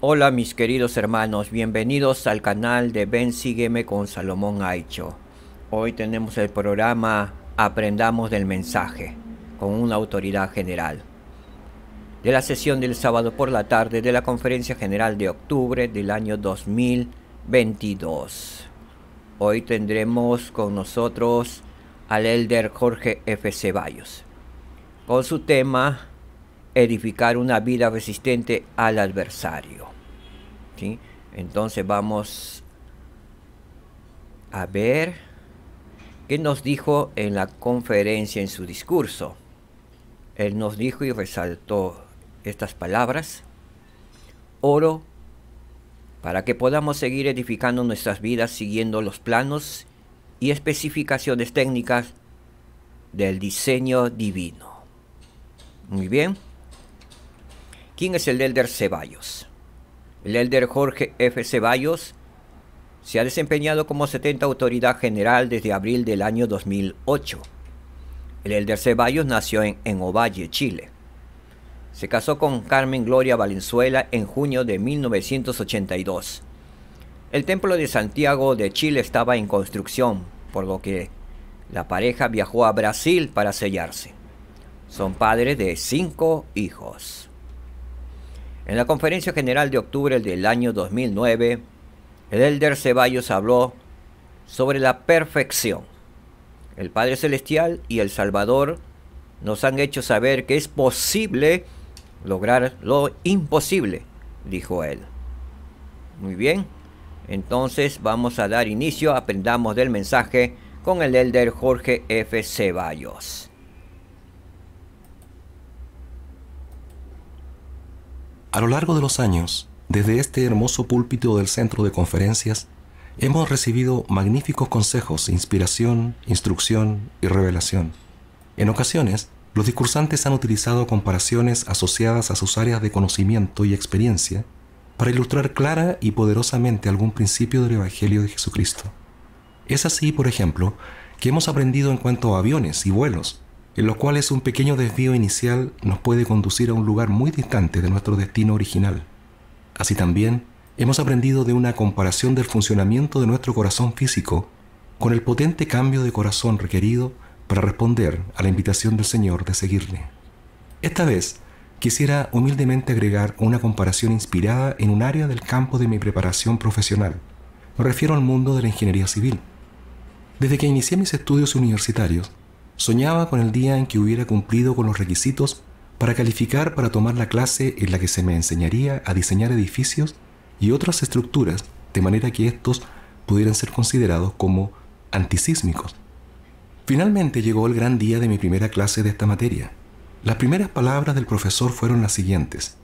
Hola mis queridos hermanos, bienvenidos al canal de Ven Sígueme con Salomón Aicho. Hoy tenemos el programa Aprendamos del Mensaje, con una autoridad general. De la sesión del sábado por la tarde de la Conferencia General de octubre del año 2022. Hoy tendremos con nosotros al elder Jorge F. Ceballos, con su tema edificar una vida resistente al adversario. ¿Sí? Entonces vamos a ver qué nos dijo en la conferencia en su discurso. Él nos dijo y resaltó estas palabras: oro para que podamos seguir edificando nuestras vidas siguiendo los planos y especificaciones técnicas del diseño divino. Muy bien. ¿Quién es el elder Ceballos? El elder Jorge F. Ceballos se ha desempeñado como 70 autoridad general desde abril del año 2008. El elder Ceballos nació en Ovalle, Chile. Se casó con Carmen Gloria Valenzuela en junio de 1982. El templo de Santiago de Chile estaba en construcción, por lo que la pareja viajó a Brasil para sellarse. Son padres de 5 hijos. En la Conferencia General de octubre del año 2009, el elder Ceballos habló sobre la perfección. El Padre Celestial y el Salvador nos han hecho saber que es posible lograr lo imposible, dijo él. Muy bien, entonces vamos a dar inicio, aprendamos del mensaje con el elder Jorge F. Ceballos. A lo largo de los años, desde este hermoso púlpito del centro de conferencias, hemos recibido magníficos consejos, inspiración, instrucción y revelación. En ocasiones, los discursantes han utilizado comparaciones asociadas a sus áreas de conocimiento y experiencia para ilustrar clara y poderosamente algún principio del Evangelio de Jesucristo. Es así, por ejemplo, que hemos aprendido en cuanto a aviones y vuelos, en los cuales un pequeño desvío inicial nos puede conducir a un lugar muy distante de nuestro destino original. Así también, hemos aprendido de una comparación del funcionamiento de nuestro corazón físico con el potente cambio de corazón requerido para responder a la invitación del Señor de seguirle. Esta vez, quisiera humildemente agregar una comparación inspirada en un área del campo de mi preparación profesional. Me refiero al mundo de la ingeniería civil. Desde que inicié mis estudios universitarios, soñaba con el día en que hubiera cumplido con los requisitos para calificar para tomar la clase en la que se me enseñaría a diseñar edificios y otras estructuras de manera que estos pudieran ser considerados como antisísmicos. Finalmente llegó el gran día de mi primera clase de esta materia. Las primeras palabras del profesor fueron las siguientes: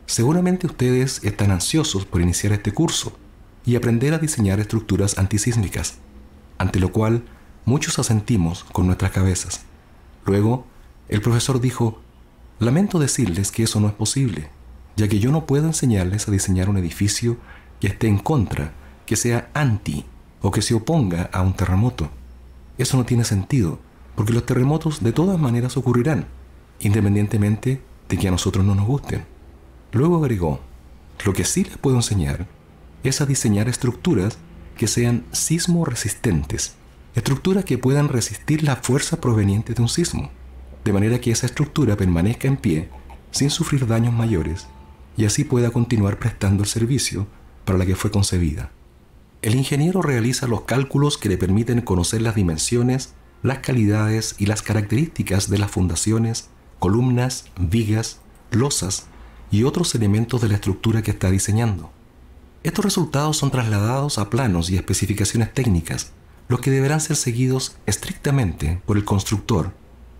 seguramente ustedes están ansiosos por iniciar este curso y aprender a diseñar estructuras antisísmicas, ante lo cual muchos asentimos con nuestras cabezas. Luego, el profesor dijo: lamento decirles que eso no es posible, ya que yo no puedo enseñarles a diseñar un edificio que esté en contra, que sea anti o que se oponga a un terremoto. Eso no tiene sentido, porque los terremotos de todas maneras ocurrirán, independientemente de que a nosotros no nos gusten. Luego agregó: lo que sí les puedo enseñar es a diseñar estructuras que sean sismo resistentes, estructuras que puedan resistir la fuerza proveniente de un sismo, de manera que esa estructura permanezca en pie sin sufrir daños mayores y así pueda continuar prestando el servicio para la que fue concebida. El ingeniero realiza los cálculos que le permiten conocer las dimensiones, las calidades y las características de las fundaciones, columnas, vigas, losas y otros elementos de la estructura que está diseñando. Estos resultados son trasladados a planos y especificaciones técnicas, los que deberán ser seguidos estrictamente por el constructor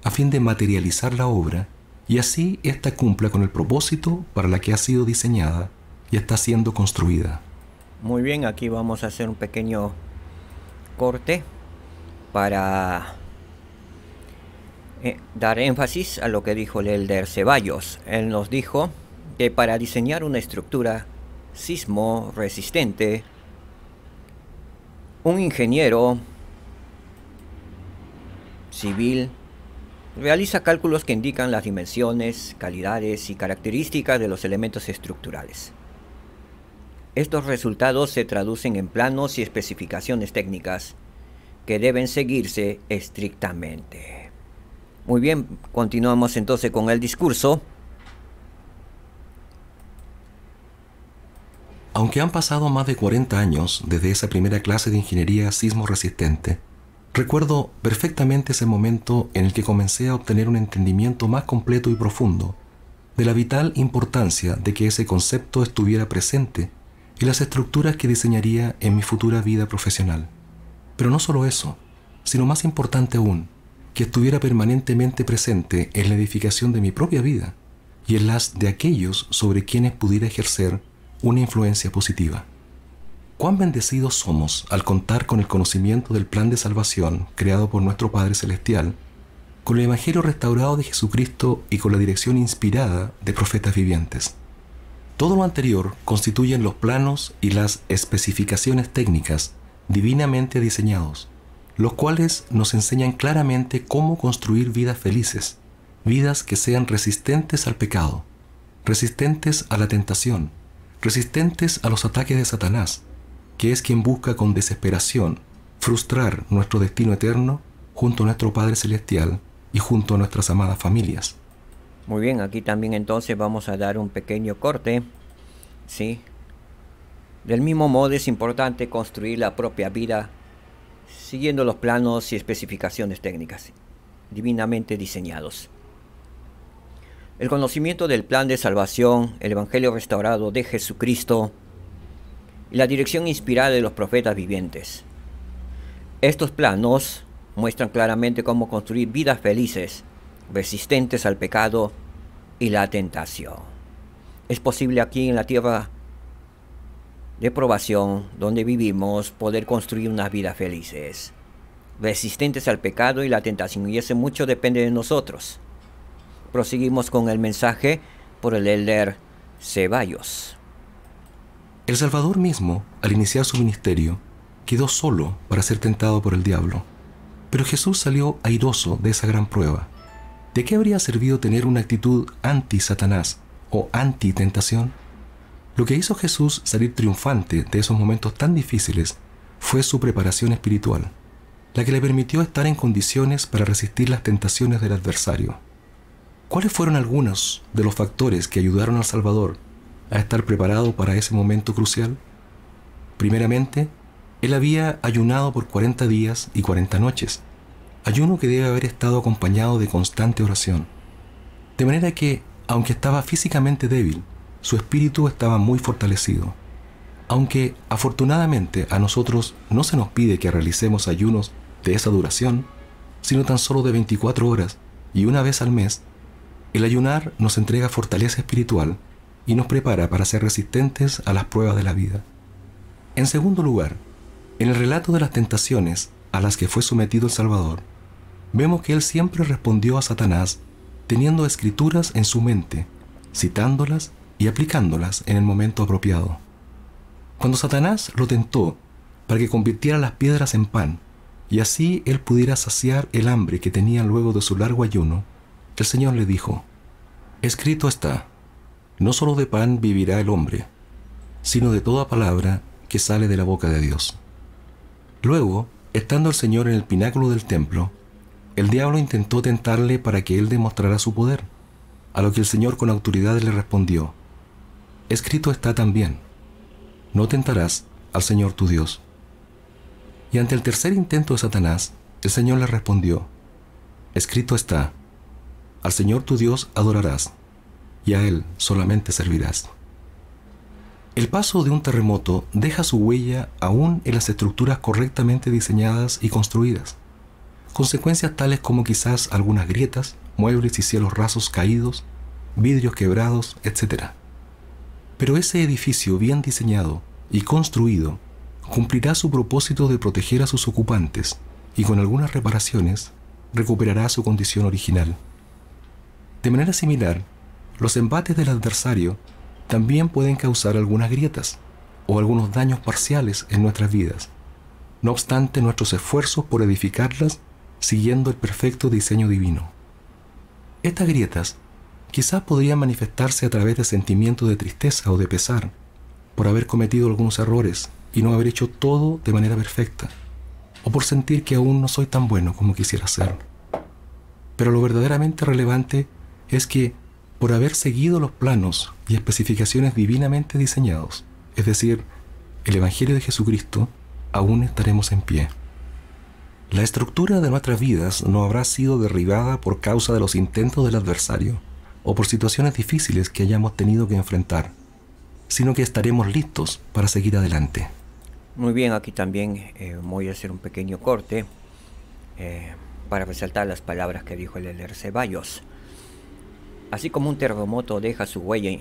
a fin de materializar la obra y así ésta cumpla con el propósito para la que ha sido diseñada y está siendo construida. Muy bien, aquí vamos a hacer un pequeño corte para dar énfasis a lo que dijo el elder Ceballos. Él nos dijo que para diseñar una estructura sismo resistente, un ingeniero civil realiza cálculos que indican las dimensiones, calidades y características de los elementos estructurales. Estos resultados se traducen en planos y especificaciones técnicas que deben seguirse estrictamente. Muy bien, continuamos entonces con el discurso. Aunque han pasado más de 40 años desde esa primera clase de ingeniería sismo resistente, recuerdo perfectamente ese momento en el que comencé a obtener un entendimiento más completo y profundo de la vital importancia de que ese concepto estuviera presente en las estructuras que diseñaría en mi futura vida profesional. Pero no solo eso, sino más importante aún, que estuviera permanentemente presente en la edificación de mi propia vida y en las de aquellos sobre quienes pudiera ejercer una influencia positiva. Cuán bendecidos somos al contar con el conocimiento del plan de salvación creado por nuestro Padre Celestial, con el Evangelio restaurado de Jesucristo y con la dirección inspirada de profetas vivientes. Todo lo anterior constituyen los planos y las especificaciones técnicas divinamente diseñados, los cuales nos enseñan claramente cómo construir vidas felices, vidas que sean resistentes al pecado, resistentes a la tentación, resistentes a los ataques de Satanás, que es quien busca con desesperación frustrar nuestro destino eterno junto a nuestro Padre Celestial y junto a nuestras amadas familias. Muy bien, aquí también entonces vamos a dar un pequeño corte, ¿sí? Del mismo modo es importante construir la propia vida siguiendo los planos y especificaciones técnicas divinamente diseñados. El conocimiento del plan de salvación, el Evangelio restaurado de Jesucristo y la dirección inspirada de los profetas vivientes. Estos planos muestran claramente cómo construir vidas felices, resistentes al pecado y la tentación. Es posible aquí en la tierra de probación donde vivimos poder construir unas vidas felices, resistentes al pecado y la tentación, y eso mucho depende de nosotros. Proseguimos con el mensaje por el elder Ceballos. El Salvador mismo, al iniciar su ministerio, quedó solo para ser tentado por el diablo. Pero Jesús salió airoso de esa gran prueba. ¿De qué habría servido tener una actitud anti-Satanás o anti-tentación? Lo que hizo Jesús salir triunfante de esos momentos tan difíciles fue su preparación espiritual, la que le permitió estar en condiciones para resistir las tentaciones del adversario. ¿Cuáles fueron algunos de los factores que ayudaron al Salvador a estar preparado para ese momento crucial? Primeramente, él había ayunado por 40 días y 40 noches, ayuno que debe haber estado acompañado de constante oración. De manera que, aunque estaba físicamente débil, su espíritu estaba muy fortalecido. Aunque, afortunadamente, a nosotros no se nos pide que realicemos ayunos de esa duración, sino tan solo de 24 horas y una vez al mes, el ayunar nos entrega fortaleza espiritual y nos prepara para ser resistentes a las pruebas de la vida. En segundo lugar, en el relato de las tentaciones a las que fue sometido el Salvador, vemos que él siempre respondió a Satanás teniendo escrituras en su mente, citándolas y aplicándolas en el momento apropiado. Cuando Satanás lo tentó para que convirtiera las piedras en pan y así él pudiera saciar el hambre que tenía luego de su largo ayuno, el Señor le dijo: escrito está, no solo de pan vivirá el hombre, sino de toda palabra que sale de la boca de Dios. Luego, estando el Señor en el pináculo del templo, el diablo intentó tentarle para que él demostrara su poder, a lo que el Señor con autoridad le respondió: escrito está también, no tentarás al Señor tu Dios. Y ante el tercer intento de Satanás, el Señor le respondió: escrito está, al Señor tu Dios adorarás, y a Él solamente servirás. El paso de un terremoto deja su huella aún en las estructuras correctamente diseñadas y construidas. Consecuencias tales como quizás algunas grietas, muebles y cielos rasos caídos, vidrios quebrados, etc. Pero ese edificio bien diseñado y construido cumplirá su propósito de proteger a sus ocupantes y con algunas reparaciones recuperará su condición original. De manera similar, los embates del adversario también pueden causar algunas grietas o algunos daños parciales en nuestras vidas, no obstante nuestros esfuerzos por edificarlas siguiendo el perfecto diseño divino. Estas grietas quizás podrían manifestarse a través de sentimientos de tristeza o de pesar, por haber cometido algunos errores y no haber hecho todo de manera perfecta, o por sentir que aún no soy tan bueno como quisiera ser. Pero lo verdaderamente relevante es que, por haber seguido los planos y especificaciones divinamente diseñados, es decir, el Evangelio de Jesucristo, aún estaremos en pie. La estructura de nuestras vidas no habrá sido derribada por causa de los intentos del adversario o por situaciones difíciles que hayamos tenido que enfrentar, sino que estaremos listos para seguir adelante. Muy bien, aquí también voy a hacer un pequeño corte para resaltar las palabras que dijo el elder Ceballos. Así como un terremoto deja su huella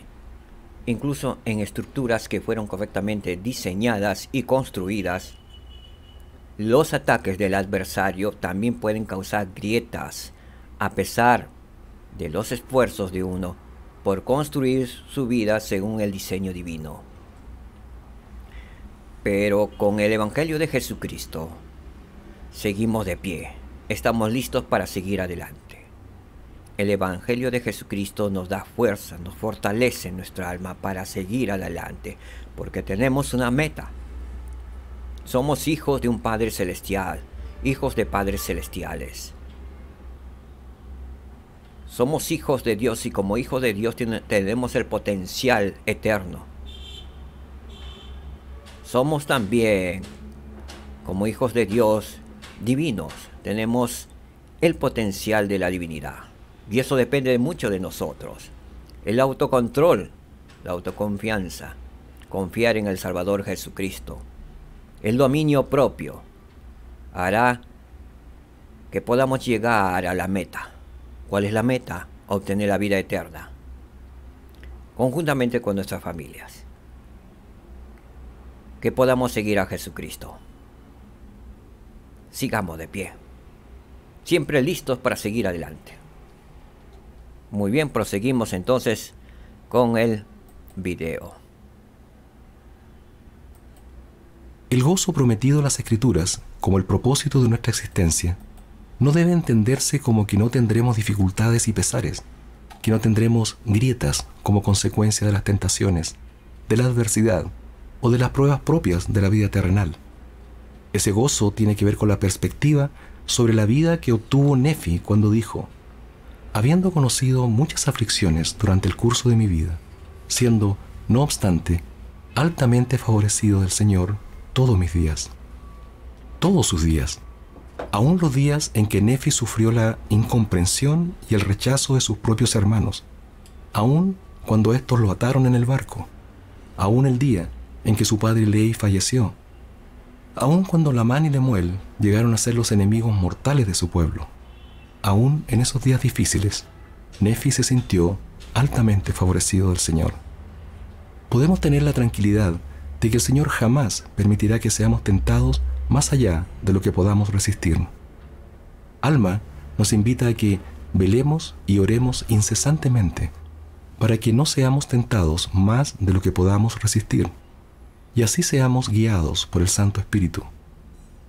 incluso en estructuras que fueron correctamente diseñadas y construidas, los ataques del adversario también pueden causar grietas a pesar de los esfuerzos de uno por construir su vida según el diseño divino. Pero con el Evangelio de Jesucristo seguimos de pie, estamos listos para seguir adelante. El Evangelio de Jesucristo nos da fuerza, nos fortalece nuestra alma para seguir adelante, porque tenemos una meta. Somos hijos de un Padre Celestial, hijos de padres celestiales. Somos hijos de Dios y como hijos de Dios tenemos el potencial eterno. Somos también, como hijos de Dios, divinos. Tenemos el potencial de la divinidad. Y eso depende mucho de nosotros. El autocontrol, la autoconfianza, confiar en el Salvador Jesucristo, el dominio propio, hará que podamos llegar a la meta. ¿Cuál es la meta? Obtener la vida eterna, conjuntamente con nuestras familias. Que podamos seguir a Jesucristo. Sigamos de pie, siempre listos para seguir adelante. Muy bien, proseguimos entonces con el video. El gozo prometido en las Escrituras, como el propósito de nuestra existencia, no debe entenderse como que no tendremos dificultades y pesares, que no tendremos grietas como consecuencia de las tentaciones, de la adversidad o de las pruebas propias de la vida terrenal. Ese gozo tiene que ver con la perspectiva sobre la vida que obtuvo Nefi cuando dijo: habiendo conocido muchas aflicciones durante el curso de mi vida, siendo, no obstante, altamente favorecido del Señor todos mis días. Todos sus días, aun los días en que Nefi sufrió la incomprensión y el rechazo de sus propios hermanos, aun cuando éstos lo ataron en el barco, aun el día en que su padre Lehi falleció, aun cuando Lamán y Lemuel llegaron a ser los enemigos mortales de su pueblo. Aún en esos días difíciles, Nefi se sintió altamente favorecido del Señor. Podemos tener la tranquilidad de que el Señor jamás permitirá que seamos tentados más allá de lo que podamos resistir. Alma nos invita a que velemos y oremos incesantemente para que no seamos tentados más de lo que podamos resistir, y así seamos guiados por el Santo Espíritu,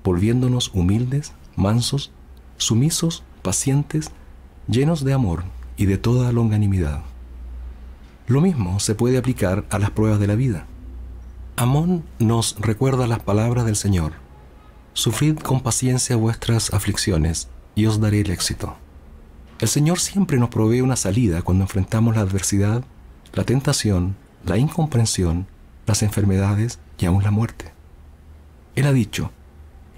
volviéndonos humildes, mansos, sumisos, pacientes, llenos de amor y de toda longanimidad. Lo mismo se puede aplicar a las pruebas de la vida. Amón nos recuerda las palabras del Señor: sufrid con paciencia vuestras aflicciones y os daré el éxito. El Señor siempre nos provee una salida cuando enfrentamos la adversidad, la tentación, la incomprensión, las enfermedades y aún la muerte. Él ha dicho: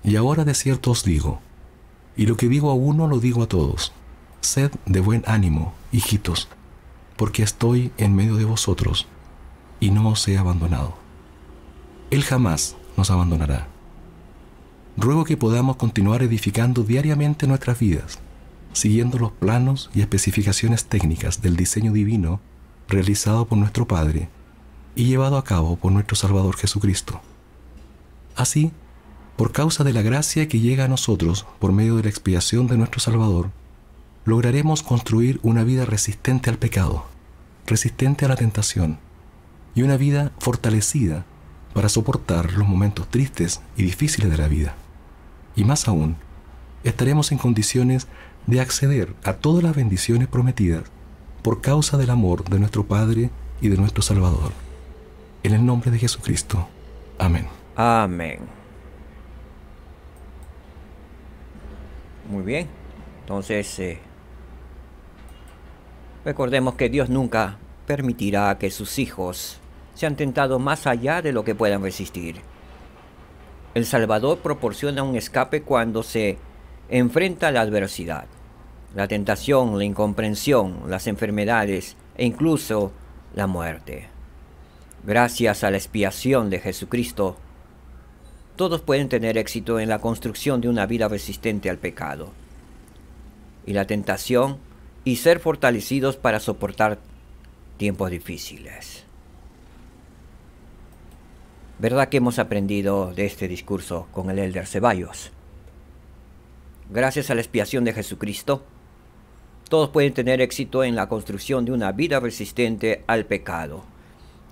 y ahora de cierto os digo, y lo que digo a uno lo digo a todos: sed de buen ánimo, hijitos, porque estoy en medio de vosotros, y no os he abandonado. Él jamás nos abandonará. Ruego que podamos continuar edificando diariamente nuestras vidas, siguiendo los planos y especificaciones técnicas del diseño divino realizado por nuestro Padre y llevado a cabo por nuestro Salvador Jesucristo. Así, por causa de la gracia que llega a nosotros por medio de la expiación de nuestro Salvador, lograremos construir una vida resistente al pecado, resistente a la tentación, y una vida fortalecida para soportar los momentos tristes y difíciles de la vida. Y más aún, estaremos en condiciones de acceder a todas las bendiciones prometidas por causa del amor de nuestro Padre y de nuestro Salvador. En el nombre de Jesucristo. Amén. Amén. Muy bien. Entonces, recordemos que Dios nunca permitirá que sus hijos sean tentados más allá de lo que puedan resistir. El Salvador proporciona un escape cuando se enfrenta a la adversidad, la tentación, la incomprensión, las enfermedades e incluso la muerte. Gracias a la expiación de Jesucristo, todos pueden tener éxito en la construcción de una vida resistente al pecado y la tentación y ser fortalecidos para soportar tiempos difíciles. ¿Verdad que hemos aprendido de este discurso con el Elder Ceballos? Gracias a la expiación de Jesucristo, todos pueden tener éxito en la construcción de una vida resistente al pecado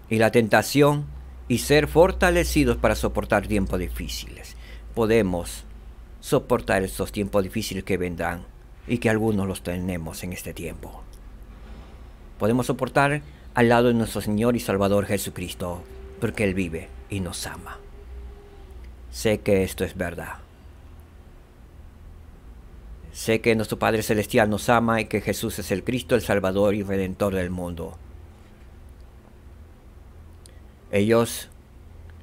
y la tentación y ser fortalecidos para soportar tiempos difíciles. Podemos soportar estos tiempos difíciles que vendrán y que algunos los tenemos en este tiempo. Podemos soportar al lado de nuestro Señor y Salvador Jesucristo, porque Él vive y nos ama. Sé que esto es verdad. Sé que nuestro Padre Celestial nos ama y que Jesús es el Cristo, el Salvador y Redentor del mundo. Ellos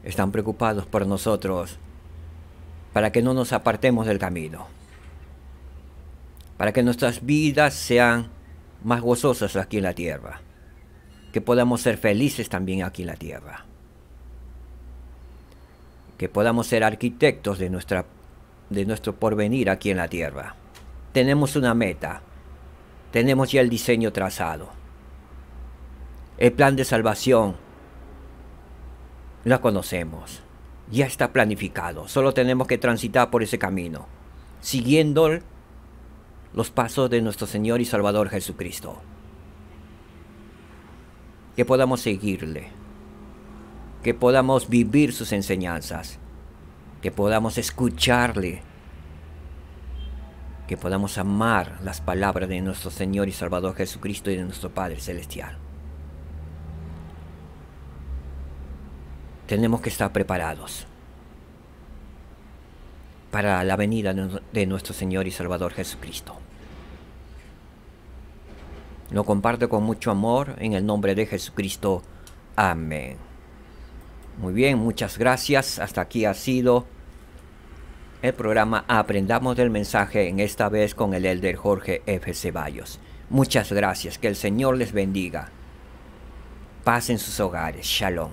están preocupados por nosotros para que no nos apartemos del camino, para que nuestras vidas sean más gozosas aquí en la tierra, que podamos ser felices también aquí en la tierra, que podamos ser arquitectos de nuestro porvenir aquí en la tierra. Tenemos una meta, tenemos ya el diseño trazado, el plan de salvación lo conocemos, ya está planificado, solo tenemos que transitar por ese camino, siguiendo los pasos de nuestro Señor y Salvador Jesucristo. Que podamos seguirle, que podamos vivir sus enseñanzas, que podamos escucharle, que podamos amar las palabras de nuestro Señor y Salvador Jesucristo y de nuestro Padre Celestial. Tenemos que estar preparados para la venida de nuestro Señor y Salvador Jesucristo. Lo comparto con mucho amor en el nombre de Jesucristo. Amén. Muy bien, muchas gracias. Hasta aquí ha sido el programa Aprendamos del Mensaje, en esta vez con el Elder Jorge F. Ceballos. Muchas gracias. Que el Señor les bendiga. Paz en sus hogares. Shalom.